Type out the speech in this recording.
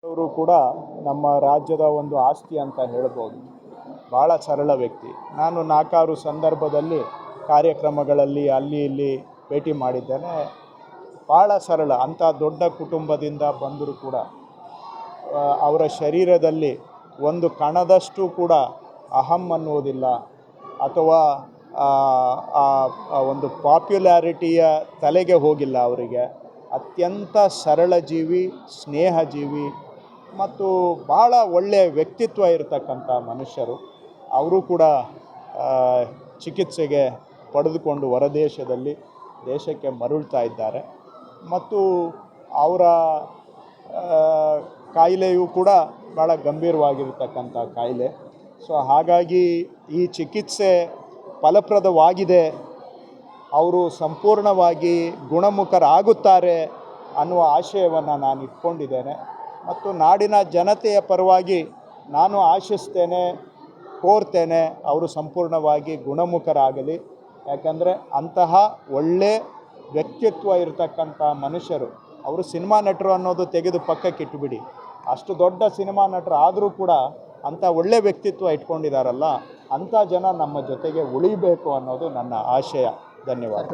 ಅವರು ಕೂಡ ನಮ್ಮ ರಾಜ್ಯದ ಒಂದು ಆಸ್ತಿ ಅಂತ ಹೇಳ್ಬೋದು. ಭಾಳ ಸರಳ ವ್ಯಕ್ತಿ. ನಾನು 4-6 ಸಂದರ್ಭದಲ್ಲಿ ಕಾರ್ಯಕ್ರಮಗಳಲ್ಲಿ ಅಲ್ಲಿ ಇಲ್ಲಿ ಭೇಟಿ ಮಾಡಿದ್ದೇನೆ. ಭಾಳ ಸರಳ. ಅಂಥ ದೊಡ್ಡ ಕುಟುಂಬದಿಂದ ಬಂದರೂ ಕೂಡ ಅವರ ಶರೀರದಲ್ಲಿ ಒಂದು ಕಣದಷ್ಟು ಕೂಡ ಅಹಂ ಅನ್ನೋದಿಲ್ಲ, ಅಥವಾ ಒಂದು ಪಾಪ್ಯುಲಾರಿಟಿಯ ತಲೆಗೆ ಹೋಗಿಲ್ಲ ಅವರಿಗೆ. ಅತ್ಯಂತ ಸರಳ ಜೀವಿ, ಸ್ನೇಹ ಜೀವಿ ಮತ್ತು ಭಾಳ ಒಳ್ಳೆಯ ವ್ಯಕ್ತಿತ್ವ ಇರತಕ್ಕಂಥ ಮನುಷ್ಯರು. ಅವರು ಕೂಡ ಚಿಕಿತ್ಸೆಗೆ ಪಡೆದುಕೊಂಡು ಹೊರದೇಶದಲ್ಲಿ ದೇಶಕ್ಕೆ ಮರಳ್ತಾ ಇದ್ದಾರೆ. ಮತ್ತು ಅವರ ಕಾಯಿಲೆಯೂ ಕೂಡ ಭಾಳ ಗಂಭೀರವಾಗಿರ್ತಕ್ಕಂಥ ಕಾಯಿಲೆ. ಸೊ ಹಾಗಾಗಿ ಈ ಚಿಕಿತ್ಸೆ ಫಲಪ್ರದವಾಗಿದೆ, ಅವರು ಸಂಪೂರ್ಣವಾಗಿ ಗುಣಮುಖರಾಗುತ್ತಾರೆ ಅನ್ನುವ ಆಶಯವನ್ನು ನಾನು ಇಟ್ಕೊಂಡಿದ್ದೇನೆ. ಮತ್ತು ನಾಡಿನ ಜನತೆಯ ಪರವಾಗಿ ನಾನು ಆಶಿಸ್ತೇನೆ, ಕೋರ್ತೇನೆ, ಅವರು ಸಂಪೂರ್ಣವಾಗಿ ಗುಣಮುಖರಾಗಲಿ. ಯಾಕಂದರೆ ಅಂತಹ ಒಳ್ಳೆ ವ್ಯಕ್ತಿತ್ವ ಇರತಕ್ಕಂಥ ಮನುಷ್ಯರು. ಅವರು ಸಿನಿಮಾ ನಟರು ಅನ್ನೋದು ತೆಗೆದು ಪಕ್ಕಕ್ಕಿಟ್ಟುಬಿಡಿ, ಅಷ್ಟು ದೊಡ್ಡ ಸಿನಿಮಾ ನಟರು ಆದರೂ ಕೂಡ ಅಂಥ ಒಳ್ಳೆ ವ್ಯಕ್ತಿತ್ವ ಇಟ್ಕೊಂಡಿದ್ದಾರಲ್ಲ, ಅಂಥ ಜನ ನಮ್ಮ ಜೊತೆಗೆ ಉಳಿಬೇಕು ಅನ್ನೋದು ನನ್ನ ಆಶಯ. ಧನ್ಯವಾದ.